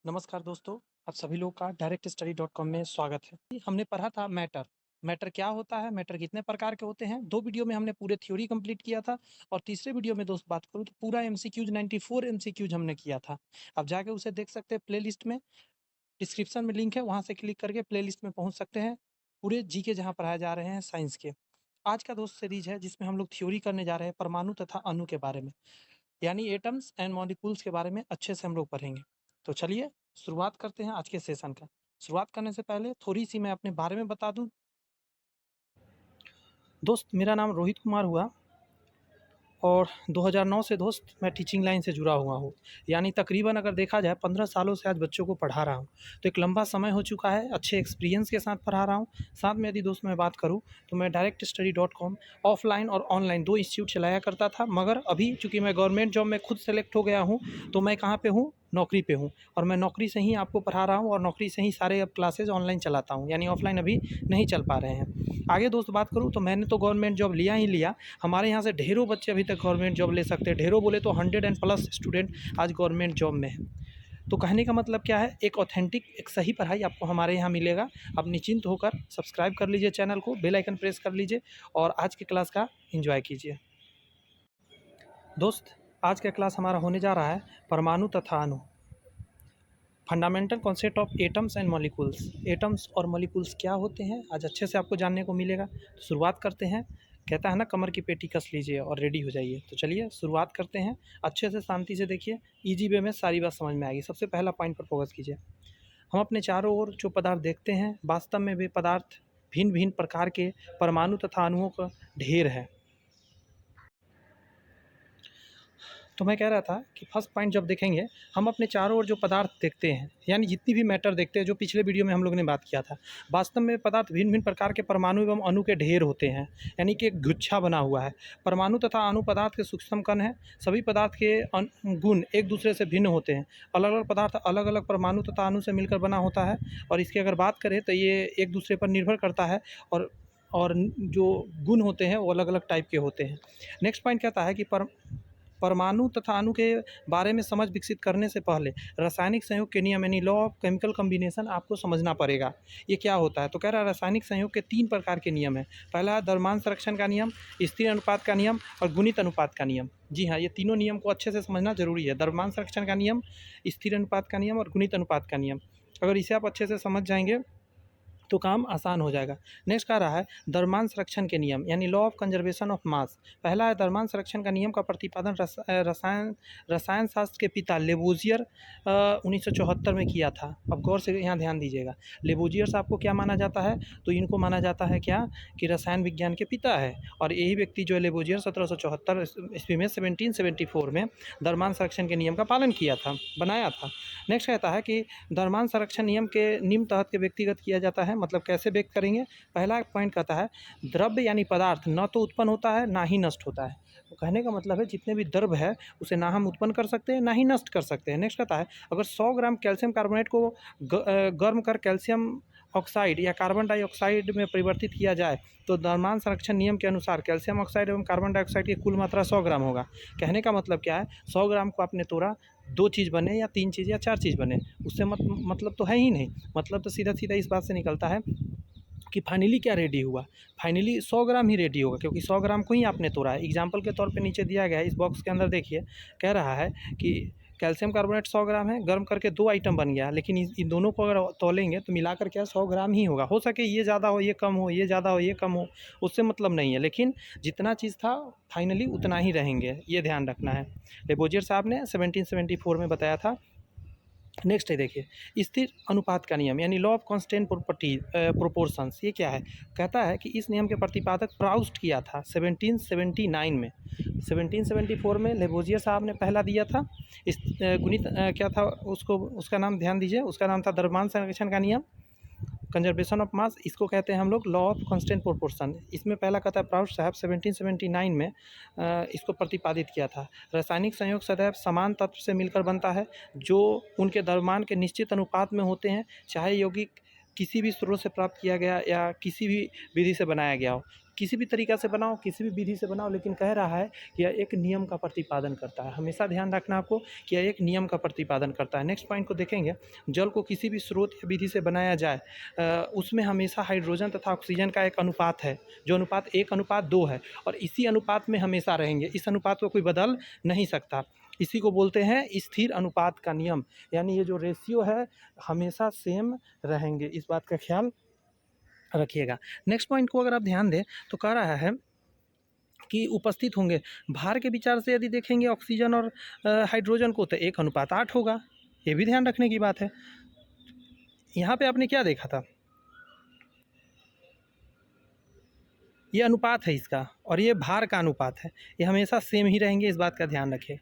नमस्कार दोस्तों, आप सभी लोग का directstudy.com में स्वागत है। हमने पढ़ा था मैटर। मैटर क्या होता है, मैटर कितने प्रकार के होते हैं। 2 वीडियो में हमने पूरे थ्योरी कंप्लीट किया था और तीसरे वीडियो में दोस्त बात करूँ तो पूरा एमसीक्यूज़ 94 एमसीक्यूज़ हमने किया था। आप जाके उसे देख सकते हैं प्लेलिस्ट में, डिस्क्रिप्शन में लिंक है, वहाँ से क्लिक करके प्लेलिस्ट में पहुँच सकते हैं। पूरे जीके जहाँ पढ़ाए जा रहे हैं साइंस के। आज का दोस्त सीरीज़ है जिसमें हम लोग थ्योरी करने जा रहे हैं परमाणु तथा अणु के बारे में। यानी एटम्स एंड मॉलिक्यूल्स के बारे में अच्छे से हम लोग पढ़ेंगे। तो चलिए शुरुआत करते हैं आज के सेशन का। शुरुआत करने से पहले थोड़ी-सी मैं अपने बारे में बता दूँ। दोस्त मेरा नाम रोहित कुमार हुआ और 2009 से दोस्त मैं टीचिंग लाइन से जुड़ा हुआ हूँ। यानी तकरीबन अगर देखा जाए 15 सालों से आज बच्चों को पढ़ा रहा हूँ। तो एक लंबा समय हो चुका है, अच्छे एक्सपीरियंस के साथ पढ़ा रहा हूँ। साथ में यदि दोस्त मैं बात करूँ तो मैं directstudy.com ऑफ़लाइन और ऑनलाइन 2 इंस्टीट्यूट चलाया करता था। मगर अभी चूँकि मैं गवर्नमेंट जॉब में खुद सेलेक्ट हो गया हूँ, तो मैं कहाँ पे हूँ? नौकरी पे हूँ और मैं नौकरी से ही आपको पढ़ा रहा हूँ और नौकरी से ही सारे अब क्लासेज़ ऑनलाइन चलाता हूँ, यानी ऑफ़लाइन अभी नहीं चल पा रहे हैं। आगे दोस्त बात करूँ तो मैंने तो गवर्नमेंट जॉब लिया ही लिया। हमारे यहाँ से ढेरों बच्चे अभी तक गवर्नमेंट जॉब ले सकते हैं। ढेरों बोले तो 100 एंड प्लस स्टूडेंट आज गवर्नमेंट जॉब में हैं। तो कहने का मतलब क्या है, एक ऑथेंटिक, एक सही पढ़ाई आपको हमारे यहाँ मिलेगा। आप निश्चिंत होकर सब्सक्राइब कर लीजिए चैनल को, बेल आइकन प्रेस कर लीजिए और आज की क्लास का एंजॉय कीजिए। दोस्त आज का क्लास हमारा होने जा रहा है परमाणु तथा अणु, fundamental concept of atoms and molecules. Atoms और मॉलिक्यूल्स क्या होते हैं आज अच्छे से आपको जानने को मिलेगा। तो शुरुआत करते हैं। कहता है ना, कमर की पेटी कस लीजिए और रेडी हो जाइए। तो चलिए शुरुआत करते हैं। अच्छे से शांति से देखिए, ईजी वे में सारी बात समझ में आएगी। सबसे पहला पॉइंट पर फोकस कीजिए। हम अपने चारों ओर जो पदार्थ देखते हैं, वास्तव में वे पदार्थ भिन्न भिन्न प्रकार के परमाणु तथा अणुओं का ढेर है। तो मैं कह रहा था कि फर्स्ट पॉइंट जब देखेंगे, हम अपने चारों ओर जो पदार्थ देखते हैं, यानी जितनी भी मैटर देखते हैं, जो पिछले वीडियो में हम लोग ने बात किया था, वास्तव में पदार्थ भिन्न भिन्न प्रकार के परमाणु एवं अणु के ढेर होते हैं, यानी कि एक गुच्छा बना हुआ है। परमाणु तथा अणु पदार्थ के सूक्ष्म कण हैं। सभी पदार्थ के गुण एक दूसरे से भिन्न होते हैं। अलग अलग पदार्थ अलग अलग परमाणु तथा अणु से मिलकर बना होता है और इसकी अगर बात करें तो ये एक दूसरे पर निर्भर करता है और जो गुण होते हैं वो अलग अलग टाइप के होते हैं। नेक्स्ट पॉइंट कहता है कि परमाणु तथा अणु के बारे में समझ विकसित करने से पहले रासायनिक संयोग के नियम यानी लॉ ऑफ केमिकल कॉम्बिनेशन आपको समझना पड़ेगा। ये क्या होता है? तो कह रहा है रासायनिक संयोग के 3 प्रकार के नियम हैं। पहला है द्रव्यमान संरक्षण का नियम, स्थिर अनुपात का नियम और गुणित अनुपात का नियम। जी हाँ, ये तीनों नियम को अच्छे से समझना जरूरी है। द्रव्यमान संरक्षण का नियम, स्थिर अनुपात का नियम और गुणित अनुपात का नियम। अगर इसे आप अच्छे से समझ जाएंगे तो काम आसान हो जाएगा। नेक्स्ट आ रहा है द्रव्यमान संरक्षण के नियम यानी law of conservation of mass. पहला है द्रव्यमान संरक्षण का नियम का प्रतिपादन रसायन शास्त्र के पिता लेबोजियर 1974 में किया था। अब गौर से यहाँ ध्यान दीजिएगा। लेबोजियर्स आपको क्या माना जाता है? तो इनको माना जाता है क्या कि रसायन विज्ञान के पिता है और यही व्यक्ति जो है लेबोजियर 1774 ईस्वी में 1774 में द्रव्यमान संरक्षण के नियम का पालन किया था, बनाया था। नेक्स्ट कहता है कि द्रव्यमान संरक्षण नियम के निम्न तहत के व्यक्तिगत किया जाता है। मतलब कैसे व्यक्त करेंगे? पहला पॉइंट कहता है द्रव्य यानी पदार्थ न तो उत्पन्न होता है ना ही नष्ट होता है। तो कहने का मतलब है जितने भी द्रव्य है उसे ना हम उत्पन्न कर सकते हैं ना ही नष्ट कर सकते हैं। नेक्स्ट कहता है अगर 100 ग्राम कैल्शियम कार्बोनेट को गर्म कर कैल्शियम ऑक्साइड या कार्बन डाइऑक्साइड में परिवर्तित किया जाए तो द्रव्यमान संरक्षण नियम के अनुसार कैल्शियम ऑक्साइड एवं कार्बन डाइऑक्साइड की कुल मात्रा 100 ग्राम होगा। कहने का मतलब क्या है? 100 ग्राम को आपने तोड़ा, 2 चीज़ बने या 3 चीज़ या 4 चीज़ बने, उससे मतलब तो है ही नहीं। मतलब तो सीधा सीधा इस बात से निकलता है कि फाइनली क्या रेडी हुआ? फाइनली 100 ग्राम ही रेडी होगा, क्योंकि 100 ग्राम को ही आपने तोड़ा है। एग्जाम्पल के तौर पे नीचे दिया गया है, इस बॉक्स के अंदर देखिए, कह रहा है कि कैल्शियम कार्बोनेट 100 ग्राम है, गर्म करके 2 आइटम बन गया, लेकिन इन दोनों को अगर तौलेंगे तो मिलाकर क्या 100 ग्राम ही होगा। हो सके ये ज़्यादा हो, ये कम हो, ये ज़्यादा हो, ये कम हो, उससे मतलब नहीं है, लेकिन जितना चीज़ था फाइनली उतना ही रहेंगे, ये ध्यान रखना है। लेबोजियर साहब ने 1774 में बताया था। नेक्स्ट है देखिए स्थिर अनुपात का नियम यानी लॉ ऑफ कांस्टेंट प्रोपोर्शंस। ये क्या है? कहता है कि इस नियम के प्रतिपादक प्राउस्ट किया था 1779 में। 1774 में लेबोजियर साहब ने पहला दिया था। इस गुणित क्या था उसको, उसका नाम ध्यान दीजिए, उसका नाम था द्रव्यमान संरक्षण का नियम, कंजर्वेशन ऑफ मास। इसको कहते हैं हम लोग लॉ ऑफ कांस्टेंट प्रोपोर्शन। इसमें पहला कहता है प्राउस्ट साहब 1779 में इसको प्रतिपादित किया था। रासायनिक संयोग सदैव समान तत्व से मिलकर बनता है जो उनके द्रव्यमान के निश्चित अनुपात में होते हैं, चाहे यौगिक किसी भी स्रोत से प्राप्त किया गया या किसी भी विधि से बनाया गया हो। किसी भी तरीक़ा से बनाओ, किसी भी विधि से बनाओ, लेकिन कह रहा है कि यह एक नियम का प्रतिपादन करता है। हमेशा ध्यान रखना आपको कि यह एक नियम का प्रतिपादन करता है। नेक्स्ट पॉइंट को देखेंगे, जल को किसी भी स्रोत या विधि से बनाया जाए उसमें हमेशा हाइड्रोजन तथा ऑक्सीजन का एक अनुपात है, जो अनुपात 1:2 है, और इसी अनुपात में हमेशा रहेंगे। इस अनुपात को कोई बदल नहीं सकता। इसी को बोलते हैं स्थिर अनुपात का नियम, यानी ये जो रेशियो है हमेशा सेम रहेंगे। इस बात का ख्याल रखिएगा। नेक्स्ट पॉइंट को अगर आप ध्यान दें तो कह रहा है कि उपस्थित होंगे, भार के विचार से यदि देखेंगे ऑक्सीजन और हाइड्रोजन को, तो 1:8 होगा। ये भी ध्यान रखने की बात है। यहाँ पे आपने क्या देखा था, ये अनुपात है इसका, और ये भार का अनुपात है, ये हमेशा सेम ही रहेंगे। इस बात का ध्यान रखें।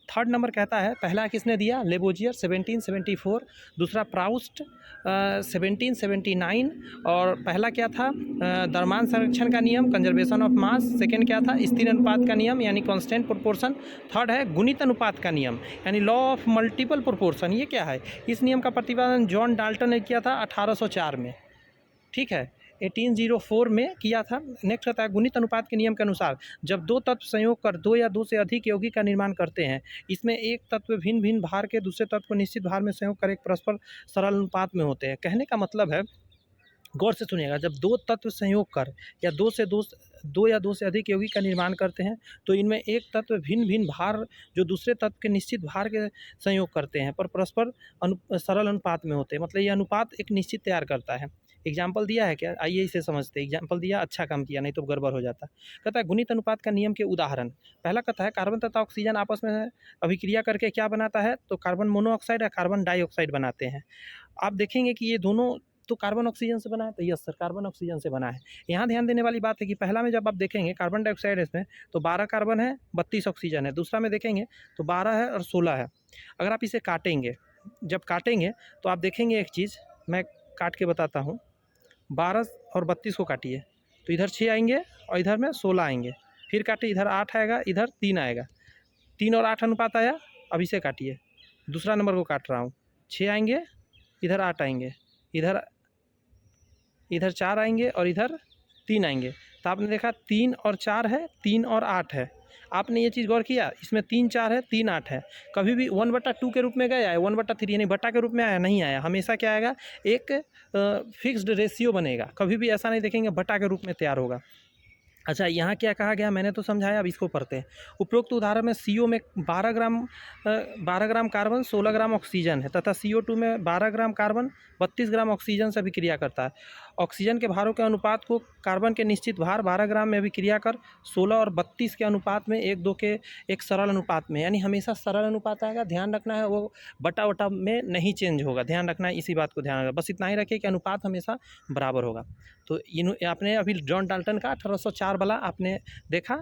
थर्ड नंबर कहता है, पहला किसने दिया, लेबोजियर 1774, दूसरा प्राउस्ट 1779, और पहला क्या था, द्रव्यमान संरक्षण का नियम, कंजर्वेशन ऑफ मास। सेकंड क्या था, स्थिर अनुपात का नियम यानी कांस्टेंट प्रोपोर्शन। थर्ड है गुणित अनुपात का नियम यानी लॉ ऑफ मल्टीपल प्रोपोर्शन। ये क्या है, इस नियम का प्रतिपादन जॉन डाल्टन ने किया था 1804 में, ठीक है, 1804 में किया था। नेक्स्ट आता है गुणित अनुपात के नियम के अनुसार जब दो तत्व संयोग कर दो या दो से अधिक यौगिक का निर्माण करते हैं, इसमें एक तत्व भिन्न भिन्न भार के दूसरे तत्व को निश्चित भार में संयोग कर एक परस्पर सरल अनुपात में होते हैं। कहने का मतलब है, गौर से सुनिएगा, जब दो तत्व संयोग कर या दो या दो से अधिक यौगिक का निर्माण करते हैं, तो इनमें एक तत्व भिन्न भिन्न भार जो दूसरे तत्व के निश्चित भार के संयोग करते हैं पर परस्पर सरल अनुपात में होते हैं। मतलब ये अनुपात एक निश्चित तैयार करता है। एग्जाम्पल दिया है क्या, आइए इसे समझते हैं। एग्जाम्पल दिया, अच्छा काम किया, नहीं तो गड़बड़ हो जाता। कहता है गुणित अनुपात का नियम के उदाहरण। पहला कहता है कार्बन तथा ऑक्सीजन आपस में अभिक्रिया करके क्या बनाता है, तो कार्बन मोनोऑक्साइड या कार्बन डाइऑक्साइड बनाते हैं। आप देखेंगे कि ये दोनों तो कार्बन ऑक्सीजन से बना है, तो यस सर कार्बन ऑक्सीजन से बना है। यहाँ ध्यान देने वाली बात है कि पहला में जब आप देखेंगे कार्बन डाइऑक्साइड है इसमें, तो 12 कार्बन है, 32 ऑक्सीजन है। दूसरा में देखेंगे तो 12 है और 16 है। अगर आप इसे काटेंगे, जब काटेंगे तो आप देखेंगे एक चीज़, मैं काट के बताता हूँ। 12 और 32 को काटिए तो इधर 6 आएंगे और इधर में 16 आएंगे। फिर काटिए, इधर 8 आएगा, इधर 3 आएगा। 3 और 8 अनुपात आया। अब इसे काटिए, दूसरा नंबर को काट रहा हूँ। 6 आएंगे, इधर 8 आएंगे, इधर 4 आएंगे और इधर 3 आएंगे। तो आपने देखा 3 और 4 है, 3 और 8 है। आपने ये चीज़ गौर किया, इसमें 3 4 है, 3 8 है। कभी भी 1/2 के रूप में गया है, 1/3 यानी बटा के रूप में आया नहीं आया। हमेशा क्या आएगा, एक फिक्स्ड रेशियो बनेगा। कभी भी ऐसा नहीं देखेंगे बटा के रूप में तैयार होगा। अच्छा, यहाँ क्या कहा गया मैंने तो समझाया, अब इसको पढ़ते हैं। उपरोक्त उदाहरण में CO में 12 ग्राम कार्बन 16 ग्राम ऑक्सीजन है तथा CO2 में 12 ग्राम कार्बन 32 ग्राम ऑक्सीजन से अभिक्रिया करता है। ऑक्सीजन के भारों के अनुपात को कार्बन के निश्चित भार 12 ग्राम में अभिक्रिया कर 16 और 32 के अनुपात में 1:2 के एक सरल अनुपात में, यानी हमेशा सरल अनुपात आएगा। ध्यान रखना है, वो बटा वटा में नहीं चेंज होगा। ध्यान रखना है, इसी बात को ध्यान रखना। बस इतना ही रखिए कि अनुपात हमेशा बराबर होगा। तो आपने अभी जॉन डाल्टन का 1804 वाला आपने देखा,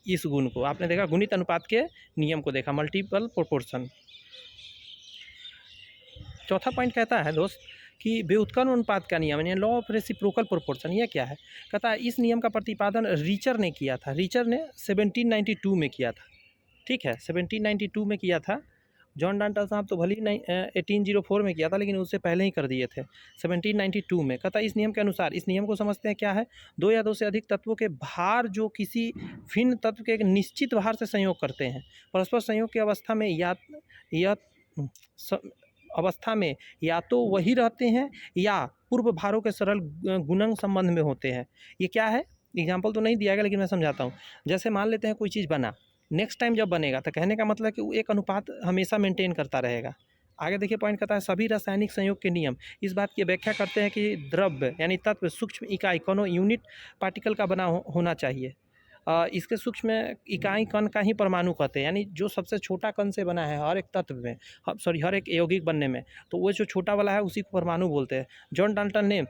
इस गुण को आपने देखा, गुणित अनुपात के नियम को देखा, मल्टीपल प्रोपोर्शन। चौथा पॉइंट कहता है दोस्त कि व्युत्क्रम अनुपात का नियम यानी लॉ ऑफ रेसिप्रोकल प्रोपोर्शन। ये क्या है, कहता है इस नियम का प्रतिपादन रीचर ने किया था। रीचर ने 1792 में किया था, ठीक है, 1792 में किया था। जॉन डाल्टन साहब तो भले ही नहीं 1804 में किया था, लेकिन उससे पहले ही कर दिए थे 1792 में। कहता है इस नियम के अनुसार, इस नियम को समझते हैं क्या है, दो या दो से अधिक तत्वों के भार जो किसी भिन्न तत्व के एक निश्चित भार से संयोग करते हैं, परस्पर संयोग की अवस्था में या तो वही रहते हैं या पूर्व भारों के सरल गुणन संबंध में होते हैं। ये क्या है, एग्जाम्पल तो नहीं दिया गया, लेकिन मैं समझाता हूँ। जैसे मान लेते हैं कोई चीज़ बना, नेक्स्ट टाइम जब बनेगा तो कहने का मतलब कि वो एक अनुपात हमेशा मेंटेन करता रहेगा। आगे देखिए पॉइंट कहता है सभी रासायनिक संयोग के नियम इस बात की व्याख्या करते हैं कि द्रव्य यानी तत्व सूक्ष्म इकाई कणों यूनिट पार्टिकल का बना होना चाहिए। इसके सूक्ष्म इकाई कण का ही परमाणु कहते हैं, यानी जो सबसे छोटा कण से बना है हर एक तत्व में, हर एक यौगिक बनने में, तो वो जो छोटा वाला है उसी को परमाणु बोलते हैं। जॉन डाल्टन ने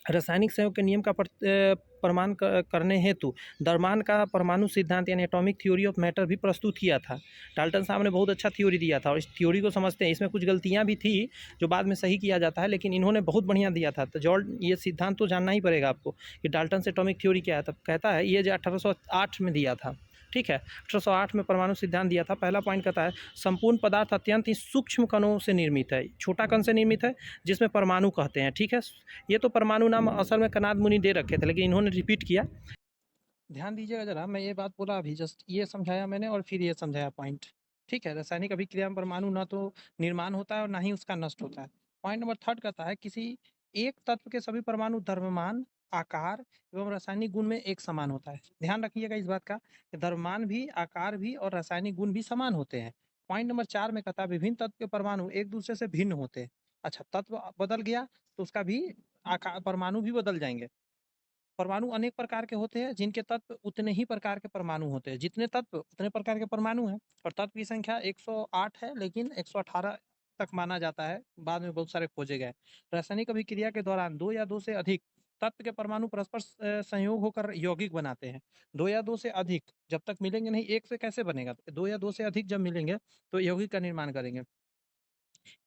रासायनिक संयोग के नियम का प्रमाण करने हेतु द्रव्यमान का परमाणु सिद्धांत यानी एटॉमिक थ्योरी ऑफ मैटर भी प्रस्तुत किया था। डाल्टन साहब ने बहुत अच्छा थ्योरी दिया था और इस थ्योरी को समझते हैं। इसमें कुछ गलतियां भी थी जो बाद में सही किया जाता है, लेकिन इन्होंने बहुत बढ़िया दिया था। तो ये सिद्धांत तो जानना ही पड़ेगा आपको कि डाल्टन से एटॉमिक थ्योरी क्या है। तब कहता है ये जो 1808 में दिया था, ठीक है। 1808 में परमाणु सिद्धांत दिया था। पहला पॉइंट कहता है संपूर्ण पदार्थ अत्यंत ही सूक्ष्म कणों से निर्मित है। छोटा कण से निर्मित है जिसमें परमाणु कहते हैं। ठीक है, ये तो परमाणु नाम असल में कणाद मुनि दे रखे थे, लेकिन इन्होंने रिपीट किया। ध्यान दीजिएगा जरा, मैं ये बात बोला अभी, जस्ट ये समझाया मैंने और फिर ये समझाया पॉइंट। ठीक है, रासायनिक अभिक्रिया में परमाणु ना तो निर्माण होता है और ना ही उसका नष्ट होता है। पॉइंट नंबर थर्ड कहता है किसी एक तत्व के सभी परमाणु द्रव्यमान, आकार एवं रासायनिक गुण में एक समान होता है। ध्यान रखिएगा इस बात का कि द्रव्यमान भी, आकार भी और रासायनिक गुण भी समान होते हैं। पॉइंट नंबर 4 में कहता है विभिन्न तत्व के परमाणु एक दूसरे से भिन्न होते हैं। अच्छा, तत्व बदल गया तो उसका भी आकार, परमाणु भी बदल जाएंगे। परमाणु अनेक प्रकार के होते हैं, जिनके तत्व उतने ही प्रकार के परमाणु होते हैं। जितने तत्व उतने प्रकार के परमाणु हैं। और तत्व की संख्या 108 है, लेकिन 118 तक माना जाता है, बाद में बहुत सारे खोजे गए। रासायनिक अभिक्रिया के दौरान दो या दो से अधिक तत्व के परमाणु परस्पर संयोग होकर यौगिक बनाते हैं। दो या दो से अधिक जब तक मिलेंगे नहीं, एक से कैसे बनेगा? दो या दो से अधिक जब मिलेंगे तो यौगिक का निर्माण करेंगे।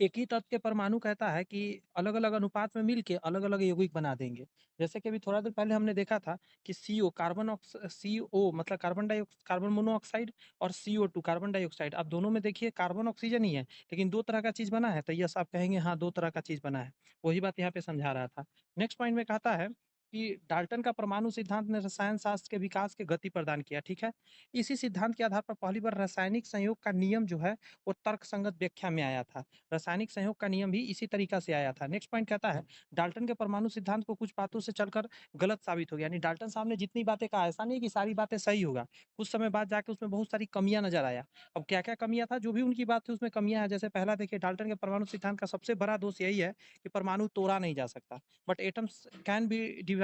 एक ही तत्व के परमाणु कहता है कि अलग-अलग अनुपात में मिलके अलग-अलग यौगिक बना देंगे। जैसे कि अभी थोड़ा देर पहले हमने देखा था कि सीओ सीओ मतलब कार्बन मोनोऑक्साइड और CO2 कार्बन डाइऑक्साइड। अब दोनों में देखिए कार्बन ऑक्सीजन ही है, लेकिन 2 तरह का चीज़ बना है। तो यस, आप कहेंगे हाँ, 2 तरह का चीज़ बना है। वही बात यहाँ पे समझा रहा था। नेक्स्ट पॉइंट में कहता है कि डाल्टन का परमाणु सिद्धांत ने रसायन शास्त्र के विकास के गति प्रदान किया। ठीक है? इसी सिद्धांत के आधार पर पहली बार रासायनिक संयोग का नियम जो है वो तर्कसंगत व्याख्या में आया था। रासायनिक संयोग का नियम भी इसी तरीका से आया था। नेक्स्ट पॉइंट कहता है डाल्टन के परमाणु सिद्धांत को कुछ बातों से चलकर गलत साबित हो गया। यानी डाल्टन साहब ने जितनी बातें कहा, ऐसा नहीं है कि सारी बातें सही होगा। कुछ समय बाद जाके उसमें बहुत सारी कमियां नजर आया। अब क्या क्या कमियां था, जो भी उनकी बात थी उसमें कमियां है। जैसे पहला देखिए, डाल्टन के परमाणु सिद्धांत का सबसे बड़ा दोष यही है कि परमाणु तोड़ा नहीं जा सकता, but atoms can be divide.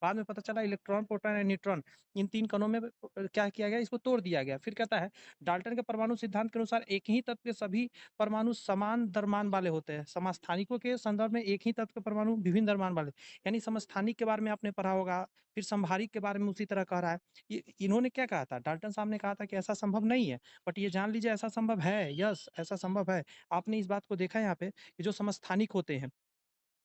बाद में पता चला इलेक्ट्रॉन, प्रोटॉन एंड न्यूट्रॉन, इन 3 कणों में क्या किया गया, इसको तोड़ दिया गया। फिर कहता है डाल्टन के परमाणु सिद्धांत के अनुसार एक ही तत्व के सभी परमाणु समान द्रव्यमान वाले होते हैं। समस्थानिकों के संदर्भ में एक ही तत्व के परमाणु विभिन्न द्रव्यमान वाले, यानी समस्थानिक के बारे में आपने पढ़ा होगा। फिर संभारिक के बारे में उसी तरह कह रहा है। इन्होंने क्या कहा था, डाल्टन साहब ने कहा था कि ऐसा संभव नहीं है, बट ये जान लीजिए ऐसा संभव है। यस, ऐसा संभव है। आपने इस बात को देखा है यहाँ पे कि जो समस्थानिक होते हैं,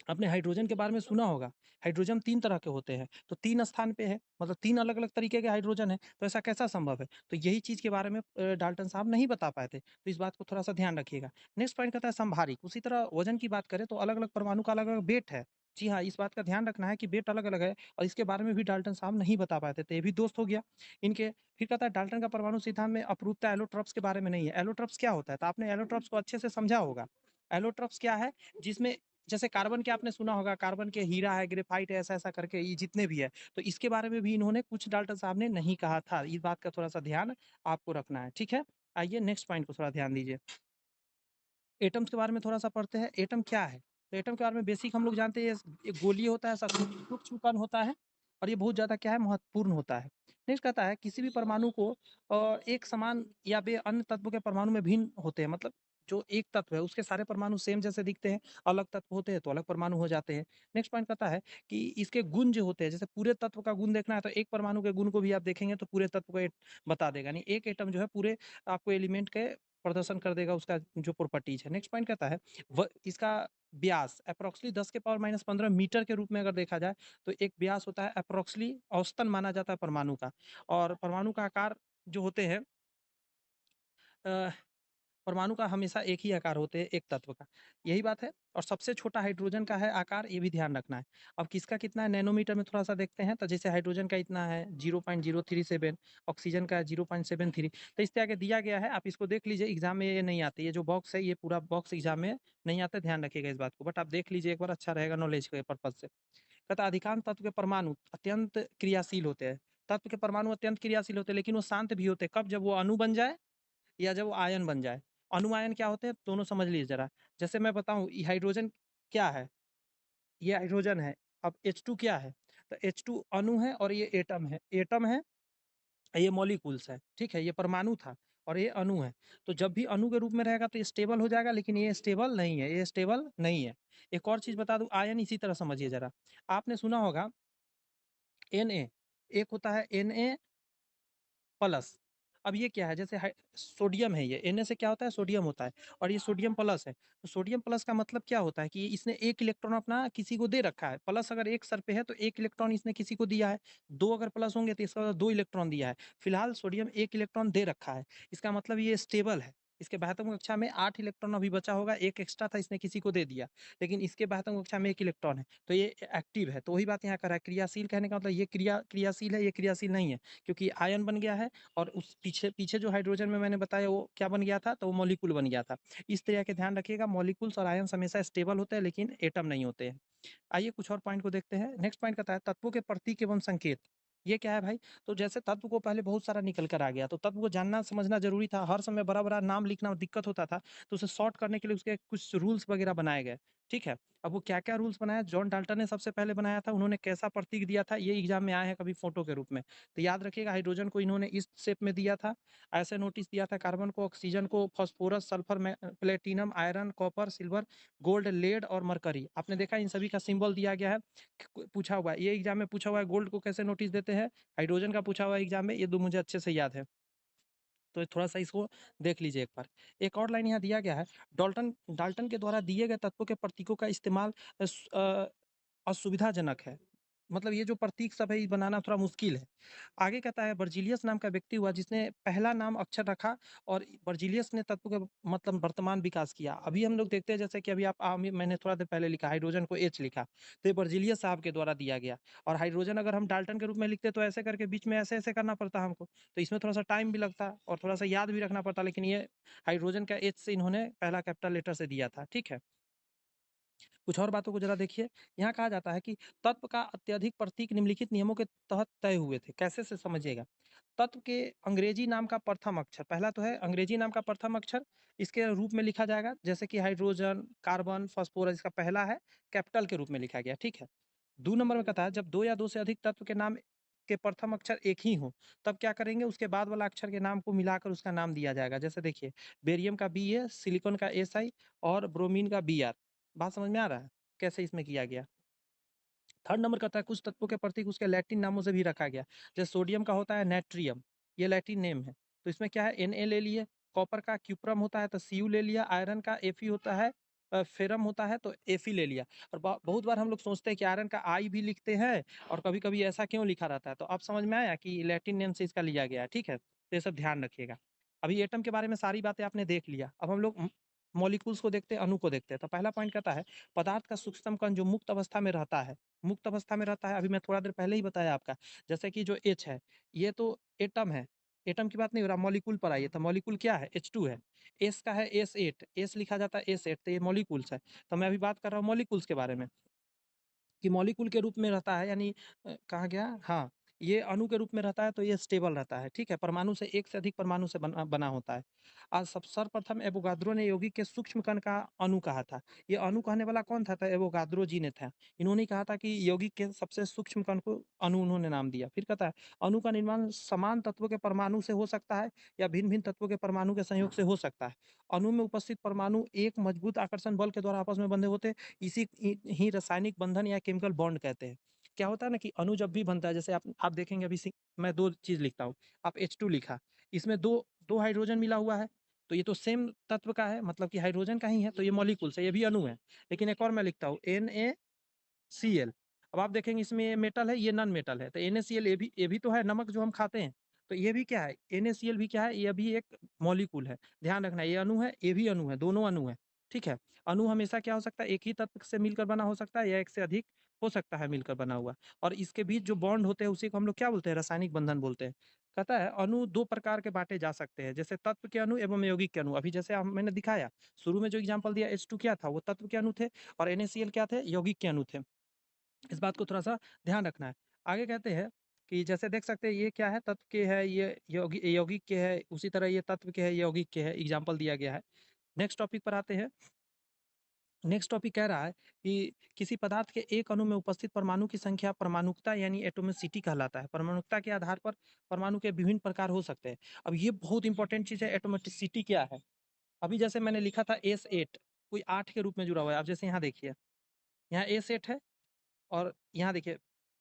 आपने हाइड्रोजन के बारे में सुना होगा। हाइड्रोजन 3 तरह के होते हैं, तो 3 स्थान पे है, मतलब 3 अलग-अलग तरीके के हाइड्रोजन है, तो ऐसा कैसा संभव है? तो यही चीज़ के बारे में डाल्टन साहब नहीं बता पाए थे, तो इस बात को थोड़ा-सा ध्यान रखिएगा। नेक्स्ट पॉइंट कहता है संभारिक। उसी तरह वज़न की बात करें तो अलग-अलग परमाणु का अलग-अलग वेट है। जी हाँ, इस बात का ध्यान रखना है कि वेट अलग-अलग है और इसके बारे में भी डाल्टन साहब नहीं बता पाए थे, तो ये भी दोस्त हो गया इनके। फिर कहता है डाल्टन का परमाणु सिद्धांत में अपरूपता एलोट्रॉप्स के बारे में नहीं है। एलोट्रॉप्स क्या होता है? तो आपने एलोट्रॉप्स को अच्छे से समझा होगा। एलोट्रॉप्स क्या है? जिसमें जैसे कार्बन के आपने सुना होगा, कार्बन के हीरा है, ग्रेफाइट है, ऐसा-ऐसा करके ये जितने भी है, तो इसके बारे में भी इन्होंने कुछ डाल्टन साहब ने नहीं कहा था। इस बात का थोड़ा-सा ध्यान आपको रखना है, ठीक है? आइए नेक्स्ट पॉइंट को थोड़ा ध्यान दीजिए। एटम्स के बारे में थोड़ा-सा पढ़ते हैं। एटम क्या है? तो एटम के बारे में बेसिक हम लोग जानते हैं, ये एक गोलीय होता है, ऐसा सूक्ष्म कण होता है और ये बहुत ज़्यादा क्या है, महत्वपूर्ण होता है। नेक्स्ट कहता है किसी भी परमाणु को एक समान या बे अन्य तत्वों के परमाणु में भिन्न होते हैं, मतलब जो एक तत्व है उसके सारे परमाणु सेम जैसे दिखते हैं, अलग तत्व होते हैं तो अलग परमाणु हो जाते हैं। नेक्स्ट पॉइंट कहता है कि इसके गुण जो होते हैं, जैसे पूरे तत्व का गुण देखना है तो एक परमाणु के गुण को भी आप देखेंगे तो पूरे तत्व को बता देगा। यानी एक एटम जो है पूरे आपको एलिमेंट के प्रदर्शन कर देगा, उसका जो प्रॉपर्टीज है। नेक्स्ट पॉइंट कहता है इसका व्यास अप्रोक्सली 10 के पावर माइनस 15 मीटर के रूप में अगर देखा जाए तो एक व्यास होता है अप्रोक्सली, औसतन माना जाता है परमाणु का। और परमाणु का आकार जो होते हैं, परमाणु का हमेशा एक ही आकार होते हैं एक तत्व का, यही बात है। और सबसे छोटा हाइड्रोजन का है आकार, ये भी ध्यान रखना है। अब किसका कितना है नैनोमीटर में थोड़ा सा देखते हैं, तो जैसे हाइड्रोजन का इतना है 0.037, ऑक्सीजन का है 0.73। तो इस तरह के दिया गया है, आप इसको देख लीजिए। एग्जाम में ये नहीं आती, ये जो बॉक्स है ये पूरा बॉक्स एग्जाम में नहीं आता, ध्यान रखिएगा इस बात को, बट आप देख लीजिए एक बार, अच्छा रहेगा नॉलेज के पर्पज से। कहता है अधिकांश तत्व के परमाणु अत्यंत क्रियाशील होते हैं। तत्व के परमाणु अत्यंत क्रियाशील होते हैं, लेकिन वो शांत भी होते हैं। कब? जब वो अणु बन जाए या जब वो आयन बन जाए। अणु आयन क्या होते हैं, दोनों समझ लीजिए ज़रा। जैसे मैं बताऊँ, ये हाइड्रोजन क्या है? ये हाइड्रोजन है। अब H2 क्या है? तो H2 अणु है और ये एटम है, ये मॉलिक्यूल्स है, ठीक है? ये परमाणु था और ये अणु है। तो जब भी अणु के रूप में रहेगा तो ये स्टेबल हो जाएगा, लेकिन ये स्टेबल नहीं है, ये स्टेबल नहीं है। एक और चीज़ बता दूँ, आयन इसी तरह समझिए ज़रा। आपने सुना होगा Na, एक होता है Na प्लस, अब ये क्या है, जैसे सोडियम है, ये Na से क्या होता है, सोडियम होता है, और ये सोडियम प्लस है। तो सोडियम प्लस का मतलब क्या होता है कि इसने एक इलेक्ट्रॉन अपना किसी को दे रखा है, प्लस अगर एक सर पे है तो एक इलेक्ट्रॉन इसने किसी को दिया है, दो अगर प्लस होंगे तो इसका मतलब दो इलेक्ट्रॉन दिया है। फिलहाल सोडियम एक इलेक्ट्रॉन दे रखा है, इसका मतलब ये स्टेबल है। इसके बहत्तम कक्षा में 8 इलेक्ट्रॉन अभी बचा होगा, एक एक्स्ट्रा था इसने किसी को दे दिया, लेकिन इसके बहत्तम कक्षा में 1 इलेक्ट्रॉन है, तो ये एक्टिव है। तो वही बात यहाँ कर रहा है, क्रियाशील कहने का मतलब ये क्रियाशील है, ये क्रियाशील नहीं है, क्योंकि आयन बन गया है, और उस पीछे पीछे जो हाइड्रोजन में मैंने बताया वो क्या बन गया था, तो वो मॉलिक्यूल बन गया था। इस तरह के ध्यान रखिएगा, मॉलिक्यूल्स और आयन्स हमेशा स्टेबल होते हैं लेकिन एटम नहीं होते हैं। आइए कुछ और पॉइंट को देखते हैं। नेक्स्ट पॉइंट कहता है तत्वों के प्रतीक एवं संकेत। ये क्या है भाई, तो जैसे तत्व को पहले बहुत सारा निकल कर आ गया, तो तत्व को जानना समझना जरूरी था, हर समय बड़ा बड़ा नाम लिखना दिक्कत होता था, तो उसे शॉर्ट करने के लिए उसके कुछ रूल्स वगैरह बनाए गए। ठीक है, अब वो क्या क्या रूल्स बनाया, जॉन डाल्टन ने सबसे पहले बनाया था, उन्होंने कैसा प्रतीक दिया था, ये एग्जाम में आया है कभी फोटो के रूप में, तो याद रखिएगा, हाइड्रोजन को इन्होंने इस शेप में दिया था, ऐसे नोटिस दिया था, कार्बन को, ऑक्सीजन को फॉस्फोरस, सल्फर में platinum, iron, copper, silver, gold, lead और मरकरी, आपने देखा इन सभी का सिंबल दिया गया है। पूछा हुआ है, ये एग्जाम में पूछा हुआ है, गोल्ड को कैसे नोटिस देते हैं, हाइड्रोजन का पूछा हुआ है एग्जाम में, ये दो मुझे अच्छे से याद है, तो थोड़ा सा इसको देख लीजिए एक बार। एक और लाइन यहाँ दिया गया है, डाल्टन डाल्टन के द्वारा दिए गए तत्वों के प्रतीकों का इस्तेमाल असुविधाजनक है, मतलब ये जो प्रतीक सब है ये बनाना थोड़ा मुश्किल है। आगे कहता है बर्जीलियस नाम का व्यक्ति हुआ जिसने पहला नाम अक्षर रखा, और बर्जीलियस ने तत्व का मतलब वर्तमान विकास किया। अभी हम लोग देखते हैं जैसे कि अभी मैंने थोड़ा देर पहले लिखा, हाइड्रोजन को एच लिखा, तो ये बर्जीलियस साहब के द्वारा दिया गया, और हाइड्रोजन अगर हम डाल्टन के रूप में लिखते तो ऐसे करके बीच में ऐसे ऐसे करना पड़ता हमको, तो इसमें थोड़ा सा टाइम भी लगता और थोड़ा सा याद भी रखना पड़ता, लेकिन ये हाइड्रोजन का एच से इन्होंने पहला कैपिटल लेटर से दिया था। ठीक है, कुछ और बातों को जरा देखिए। यहाँ कहा जाता है कि तत्व का अत्यधिक प्रतीक निम्नलिखित नियमों के तहत तय हुए थे, कैसे से समझिएगा। तत्व के अंग्रेजी नाम का प्रथम अक्षर, पहला तो है अंग्रेजी नाम का प्रथम अक्षर, इसके रूप में लिखा जाएगा, जैसे कि हाइड्रोजन, कार्बन, फास्फोरस, इसका पहला है कैपिटल के रूप में लिखा गया। ठीक है, 2 नंबर में कहता है जब 2 या 2 से अधिक तत्व के नाम के प्रथम अक्षर एक ही हो, तब क्या करेंगे, उसके बाद वाला अक्षर के नाम को मिलाकर उसका नाम दिया जाएगा। जैसे देखिए, बेरियम का Ba, सिलिकॉन का Si और ब्रोमीन का Br। बात समझ में आ रहा है कैसे इसमें किया गया। थर्ड नंबर कहता है कुछ तत्वों के प्रतीक उसके लैटिन नामों से भी रखा गया, जैसे सोडियम का होता है नेट्रियम, ये लैटिन नेम है, तो इसमें क्या है, Na ले लिए। कॉपर का क्यूप्रम होता है तो Cu ले लिया। आयरन का Fe होता है, फेरम होता है तो Fe ले लिया। और बहुत बार हम लोग सोचते हैं कि आयरन का आई भी लिखते हैं, और कभी कभी ऐसा क्यों लिखा रहता है, तो अब समझ में आया कि लैटिन नेम से इसका लिया गया है। ठीक है, तो ये सब ध्यान रखिएगा। अभी एटम के बारे में सारी बातें आपने देख लिया, अब हम लोग मॉलिक्यूल्स को देखते हैं, अणु को देखते हैं। तो पहला पॉइंट कहता है पदार्थ का सूक्ष्मतम कण जो मुक्त अवस्था में रहता है, मुक्त अवस्था में रहता है, अभी मैं थोड़ा देर पहले ही बताया आपका, जैसे कि जो एच है, ये तो एटम है, एटम की बात नहीं हो रहा, मॉलिक्यूल पर आइए, तो मॉलिक्यूल क्या है, H2 है। एस का है S8, एस लिखा जाता है S8, तो ये मॉलिक्यूल्स है। तो मैं अभी बात कर रहा हूँ मॉलिक्यूल्स के बारे में, कि मॉलिक्यूल के रूप में रहता है, यानी कहाँ गया, हाँ, ये अणु के रूप में रहता है, तो ये स्टेबल रहता है। ठीक है, परमाणु से एक से अधिक परमाणु से बना होता है। आज सब सर्वप्रथम एवोगाद्रो ने यौगिक के सूक्ष्म कण का अणु कहा था। ये अणु कहने वाला कौन था, तो एवोगाद्रो जी ने था। इन्होंने कहा था कि यौगिक के सबसे सूक्ष्म कण को अणु उन्होंने नाम दिया। फिर कहता है अणु का निर्माण समान तत्वों के परमाणु से हो सकता है या भिन्न भिन्न तत्वों के परमाणु के संयोग से हो सकता है। अणु में उपस्थित परमाणु एक मजबूत आकर्षण बल के द्वारा आपस में बंधे होते, इसी ही रासायनिक बंधन या केमिकल बॉन्ड कहते हैं। क्या होता है ना कि अणु जब भी बनता है, जैसे आप देखेंगे अभी मैं दो चीज लिखता हूँ, आप H2 लिखा, इसमें दो दो हाइड्रोजन मिला हुआ है, तो ये तो सेम तत्व का है, मतलब कि हाइड्रोजन का ही है, तो ये मॉलिक्यूल्स है, ये भी अणु है। लेकिन एक और मैं लिखता हूँ NaCl, अब आप देखेंगे इसमें ये मेटल है, ये नॉन मेटल है, तो NaCl ये भी तो है, नमक जो हम खाते हैं, तो ये भी क्या है, NaCl भी क्या है, ये भी एक मॉलिक्यूल है। ध्यान रखना, ये अणु है, ये भी अणु है, दोनों अणु है। ठीक है, अणु हमेशा क्या हो सकता है, एक ही तत्व से मिलकर बना हो सकता है, या एक से अधिक हो सकता है मिलकर बना हुआ, और इसके बीच जो बॉन्ड होते हैं उसी को हम लोग क्या बोलते हैं, रासायनिक बंधन बोलते हैं। कहता है अणु दो प्रकार के बांटे जा सकते हैं, जैसे तत्व के अणु एवं यौगिक के अणु। अभी जैसे मैंने दिखाया, शुरू में जो एग्जांपल दिया, H2 क्या था, वो तत्व के अणु थे, और NaCl क्या थे, यौगिक के अणु थे। इस बात को थोड़ा-सा ध्यान रखना है। आगे कहते हैं कि जैसे देख सकते हैं ये क्या है, तत्व के है, ये यौगिक के है, उसी तरह ये तत्व के है, यौगिक के है, एग्जांपल दिया गया है। नेक्स्ट टॉपिक पर आते हैं। नेक्स्ट टॉपिक कह रहा है कि किसी पदार्थ के एक अणु में उपस्थित परमाणु की संख्या परमाणुकता यानी एटॉमिसिटी कहलाता है। परमाणुकता के आधार पर परमाणु के विभिन्न प्रकार हो सकते हैं। अब ये बहुत इंपॉर्टेंट चीज़ है, एटॉमिसिटी क्या है? अभी जैसे मैंने लिखा था S8, कोई 8 के रूप में जुड़ा हुआ है। आप जैसे यहाँ देखिए, यहाँ S8 है, और यहाँ देखिए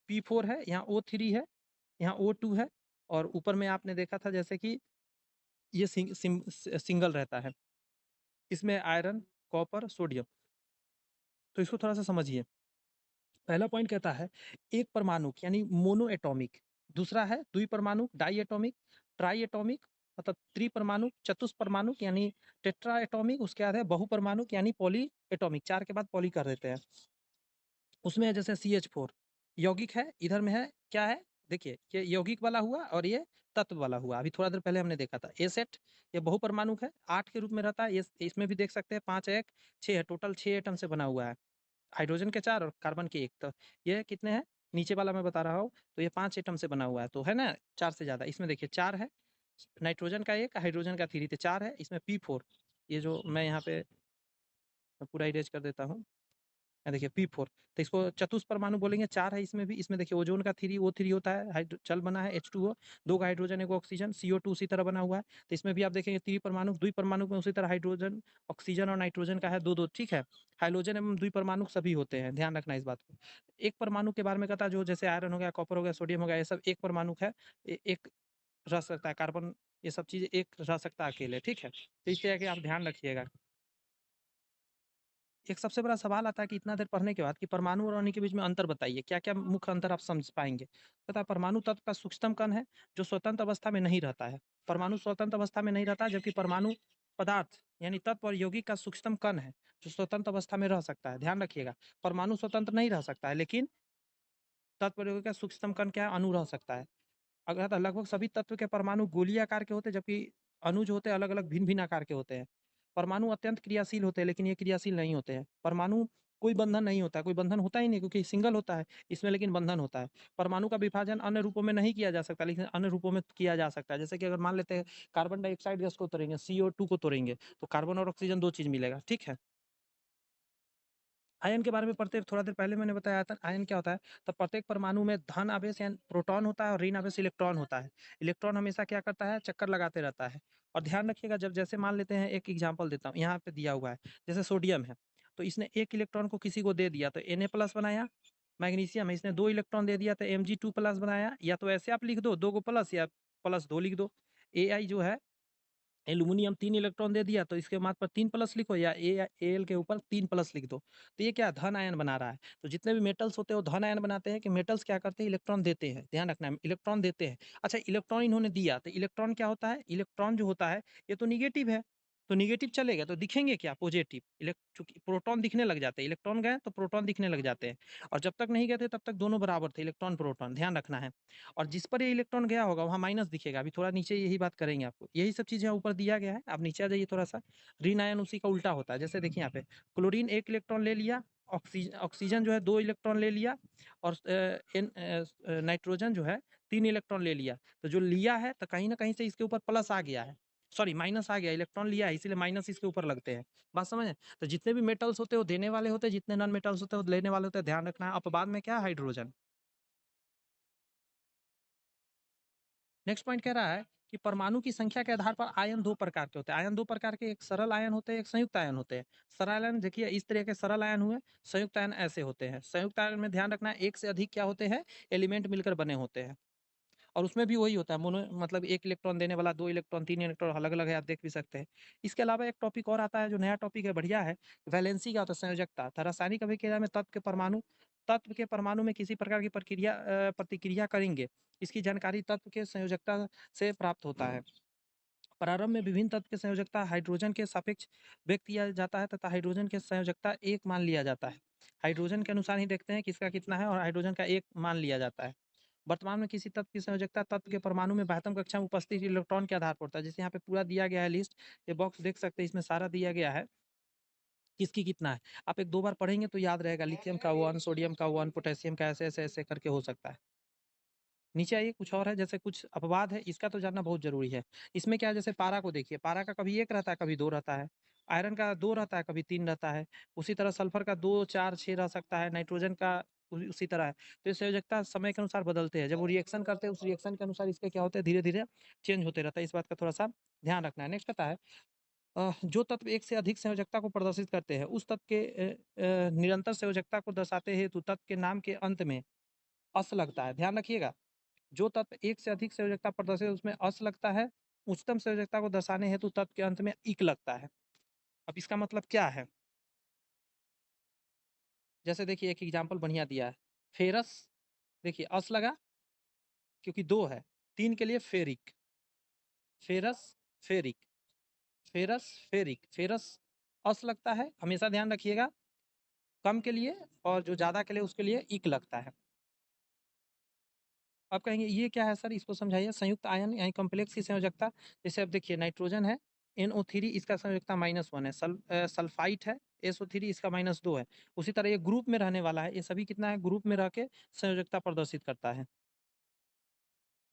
P4 है, यहाँ O3 है, यहाँ O2 है, और ऊपर में आपने देखा था जैसे कि ये सिंगल रहता है। इसमें आयरन, कॉपर, सोडियम। तो इसको थोड़ा सा समझिए। पहला पॉइंट कहता है एक परमाणु यानी मोनो एटॉमिक, दूसरा है द्विपरमाणु डाई एटॉमिक, ट्राई एटॉमिक मतलब त्रिपरमाणु, चतुष्परमाणु यानी टेट्रा एटॉमिक, उसके बाद है बहुपरमाणु यानी पॉली एटॉमिक, 4 के बाद पॉली कर देते हैं। उसमें है जैसे CH4 यौगिक है, इधर में है क्या है, देखिए ये यौगिक वाला हुआ और ये तत्व वाला हुआ। अभी थोड़ा देर पहले हमने देखा था ए सेट, ये बहुपरमाणु है, 8 के रूप में रहता है। ये इसमें भी देख सकते हैं 5 1 6 है, टोटल 6 एटम से बना हुआ है। हाइड्रोजन के 4 और कार्बन के 1, तो ये कितने हैं, नीचे वाला मैं बता रहा हूँ, तो ये 5 एटम से बना हुआ है, तो है ना 4 से ज़्यादा। इसमें देखिए 4 है, नाइट्रोजन का 1, हाइड्रोजन का 3, तो 4 है। इसमें P4, ये जो मैं यहाँ पे पूरा इरेज कर देता हूँ, देखिए P4, तो इसको चतुष्परमाणु बोलेंगे। 4 है इसमें भी। इसमें देखिए ओजोन का 3 O3 होता है, चल बना है H2O, 2 का हाइड्रोजन 1 ऑक्सीजन, CO2 उसी तरह बना हुआ है। तो इसमें भी आप देखेंगे त्रिपरमाणु, द्विपरमाणु में उसी तरह हाइड्रोजन, ऑक्सीजन और नाइट्रोजन का है 2 2, ठीक है। हाइड्रोजन एवं द्विपरमाणु सभी होते हैं, ध्यान रखना इस बात को। एक परमाणु के बारे में कहता है, जो जैसे आयरन हो गया, कॉपर हो गया, सोडियम हो गया, ये सब एक परमाणु है। एक रह सकता है, कार्बन, ये सब चीज़ें एक रह सकता है अकेले, ठीक है। तो इस तरह के आप ध्यान रखिएगा। एक सबसे बड़ा सवाल आता है कि इतना देर पढ़ने के बाद कि परमाणु और अणु के बीच में अंतर बताइए, क्या-क्या मुख्य अंतर आप समझ पाएँगे? पता है परमाणु तत्व का सूक्ष्मतम कण है, जो स्वतंत्र अवस्था में नहीं रहता है। परमाणु स्वतंत्र अवस्था में नहीं रहता है, जबकि परमाणु पदार्थ यानी तत्व और यौगिक का सूक्ष्मतम कण है, जो स्वतंत्र अवस्था में रह सकता है। ध्यान रखिएगा, परमाणु स्वतंत्र नहीं रह सकता है, लेकिन तत्व और यौगिक का सूक्ष्मतम कण क्या है, अणु रह सकता है। अगर लगभग सभी तत्व के परमाणु गोलीय आकार के होते हैं, जबकि अणु जो होते हैं अलग-अलग भिन्न-भिन्न आकार के होते हैं। परमाणु अत्यंत क्रियाशील होते हैं, लेकिन ये क्रियाशील नहीं होते हैं। परमाणु कोई बंधन नहीं होता है, कोई बंधन होता ही नहीं, क्योंकि सिंगल होता है, इसमें लेकिन बंधन होता है। परमाणु का विभाजन अन्य रूपों में नहीं किया जा सकता, लेकिन अन्य रूपों में किया जा सकता है। जैसे कि अगर मान लेते हैं कार्बन डाइऑक्साइड गैस को तोड़ेंगे, CO2 को तोड़ेंगे, तो कार्बन और ऑक्सीजन 2 चीज़ मिलेगा, ठीक है। आयन के बारे में पढ़ते थोड़ा देर पहले मैंने बताया था आयन क्या होता है। तो प्रत्येक परमाणु में धन आवेश यानी प्रोटॉन होता है और ऋण आवेश इलेक्ट्रॉन होता है। इलेक्ट्रॉन हमेशा क्या करता है, चक्कर लगाते रहता है। और ध्यान रखिएगा, जब जैसे मान लेते हैं, एक एग्जांपल देता हूँ, यहाँ पे दिया हुआ है जैसे सोडियम है, तो इसने एक इलेक्ट्रॉन को किसी को दे दिया तो Na+ बनाया। मैग्नीशियम है, इसने 2 इलेक्ट्रॉन दे दिया तो Mg2+ बनाया। या तो ऐसे आप लिख दो 2 को प्लस, या +2 लिख दो। Ai जो है एल्यूमिनियम 3 इलेक्ट्रॉन दे दिया, तो इसके माथ पर 3 प्लस लिखो, या Al के ऊपर 3 प्लस लिख दो। तो ये क्या धन आयन बना रहा है। तो जितने भी मेटल्स होते हैं वो धन आयन बनाते हैं, कि मेटल्स क्या करते हैं, इलेक्ट्रॉन देते हैं। ध्यान रखना है, इलेक्ट्रॉन देते हैं। अच्छा, इलेक्ट्रॉन इन्होंने दिया, तो इलेक्ट्रॉन क्या होता है, इलेक्ट्रॉन जो होता है ये तो निगेटिव है, तो निगेटिव चलेगा तो दिखेंगे क्या, पॉजिटिव। चूंकि प्रोटॉन दिखने लग जाते हैं, इलेक्ट्रॉन गए तो प्रोटॉन दिखने लग जाते हैं। और जब तक नहीं गए थे तब तक दोनों बराबर थे, इलेक्ट्रॉन प्रोटॉन, ध्यान रखना है। और जिस पर ये इलेक्ट्रॉन गया होगा वहाँ माइनस दिखेगा। अभी थोड़ा नीचे यही बात करेंगे आपको, यही सब चीज़ें ऊपर दिया गया है। आप नीचे आ जाइए थोड़ा सा। ऋण आयन उसी का उल्टा होता है। जैसे देखिए यहाँ पे क्लोरीन 1 इलेक्ट्रॉन ले लिया, ऑक्सीजन जो है 2 इलेक्ट्रॉन ले लिया, और नाइट्रोजन जो है 3 इलेक्ट्रॉन ले लिया। तो जो लिया है तो कहीं ना कहीं से इसके ऊपर प्लस आ गया है, सॉरी माइनस आ गया, इलेक्ट्रॉन लिया है इसीलिए माइनस इसके ऊपर लगते हैं। बात समझ। तो जितने भी मेटल्स होते हैं वो देने वाले होते हैं, जितने नॉन मेटल्स होते हैं वो लेने वाले होते हैं, ध्यान रखना है। अपवाद में क्या, हाइड्रोजन। नेक्स्ट पॉइंट कह रहा है कि परमाणु की संख्या के आधार पर आयन 2 प्रकार के होते हैं। आयन 2 प्रकार के, एक सरल आयन होते हैं, एक संयुक्त आयन होते हैं। सरल आयन देखिए इस तरह के सरल आयन हुए, संयुक्त आयन ऐसे होते हैं। संयुक्त आयन में ध्यान रखना है, एक से अधिक क्या होते हैं, एलिमेंट मिलकर बने होते हैं। और उसमें भी वही होता है, मोनो मतलब 1 इलेक्ट्रॉन देने वाला, 2 इलेक्ट्रॉन, 3 इलेक्ट्रॉन, अलग-अलग है, आप देख भी सकते हैं। इसके अलावा एक टॉपिक और आता है जो नया टॉपिक है, बढ़िया है। वैलेंसी क्या होता है, संयोजकता। तो रासायनिक अभिक्रिया में तत्व के परमाणु में किसी प्रकार की प्रतिक्रिया करेंगे, इसकी जानकारी तत्व के संयोजकता से प्राप्त होता है। प्रारंभ में विभिन्न तत्व की संयोजकता हाइड्रोजन के सापेक्ष व्यक्त किया जाता है, तथा हाइड्रोजन की संयोजकता 1 मान लिया जाता है। हाइड्रोजन के अनुसार ही देखते हैं किसका कितना है, और हाइड्रोजन का 1 मान लिया जाता है। वर्तमान में किसी तत्व की संयोजकता तत्व के परमाणु में बाह्यतम कक्षा में उपस्थित इलेक्ट्रॉन के आधार पर होता है। जैसे यहाँ पे पूरा दिया गया है लिस्ट, ये बॉक्स देख सकते हैं, इसमें सारा दिया गया है किसकी कितना है। आप 1-2 बार पढ़ेंगे तो याद रहेगा, लिथियम का 1, सोडियम का 1, पोटेशियम का ऐसे-ऐसे करके हो सकता है। नीचे आइए, कुछ और है, जैसे कुछ अपवाद है, इसका तो जानना बहुत ज़रूरी है। इसमें क्या है, जैसे पारा को देखिए, पारा का कभी 1 रहता है, कभी 2 रहता है। आयरन का 2 रहता है, कभी 3 रहता है। उसी तरह सल्फर का 2, 4, 6 रह सकता है। नाइट्रोजन का उसी तरह है। तो ये संयोजकता समय के अनुसार बदलते हैं। जब वो रिएक्शन करते हैं, उस रिएक्शन के अनुसार इसके क्या होते हैं, धीरे-धीरे चेंज होते रहता है। इस बात का थोड़ा-सा ध्यान रखना है। नेक्स्ट आता है जो तत्व एक से अधिक संयोजकता को प्रदर्शित करते हैं, उस तत्व के निरंतर संयोजकता को दर्शाते हेतु तत्व के नाम के अंत में अस लगता है। ध्यान रखिएगा, जो तत्व एक से अधिक संयोजकता प्रदर्शित उसमें अस लगता है, उच्चतम संयोजकता को दर्शाने हेतु तत्व के अंत में इक लगता है। अब इसका मतलब क्या है? जैसे देखिए एक एग्जाम्पल बढ़िया दिया है, फेरस, देखिए अस लगा क्योंकि 2 है, 3 के लिए ferric, ferrous, ferric, ferrous, ferric, ferrous अस लगता है, हमेशा ध्यान रखिएगा, कम के लिए और जो ज़्यादा के लिए उसके लिए इक लगता है। आप कहेंगे ये क्या है सर, इसको समझाइए। संयुक्त आयन यानी कॉम्प्लेक्स की संयोजकता, जैसे अब देखिए नाइट्रोजन है, NO3 इसका संयोजकता -1 है, सल्फाइट है SO3 इसका -2 है। उसी तरह ये ग्रुप में रहने वाला है, ये सभी कितना है, ग्रुप में रह के संयोजकता प्रदर्शित करता है।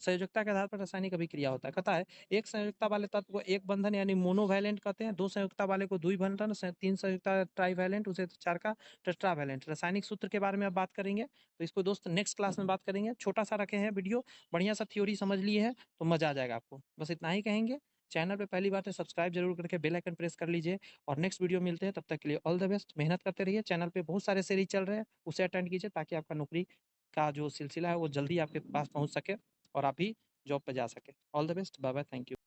संयोजकता के आधार पर रासायनिक अभिक्रिया होता है। कहता है एक संयोजकता वाले तत्व को एक बंधन यानी मोनोवैलेंट कहते हैं, 2 संयोजकता वाले को द्विबंधन, 3 संयोजकता ट्राईवैलेंट, उसे 4 का टेट्रावैलेंट। रासायनिक सूत्र के बारे में अब बात करेंगे, तो इसको दोस्त नेक्स्ट क्लास में बात करेंगे। छोटा सा रखे हैं वीडियो, बढ़िया सा थ्योरी समझ लिए है तो मजा आ जाएगा आपको। बस इतना ही कहेंगे। चैनल पे पहली बार है सब्सक्राइब जरूर करके बेल आइकन प्रेस कर लीजिए, और नेक्स्ट वीडियो मिलते हैं, तब तक के लिए ऑल द बेस्ट। मेहनत करते रहिए, चैनल पे बहुत सारे सीरीज चल रहे हैं, उसे अटेंड कीजिए ताकि आपका नौकरी का जो सिलसिला है वो जल्दी आपके पास पहुंच सके और आप भी जॉब पे जा सके। All the best, bye bye, thank you.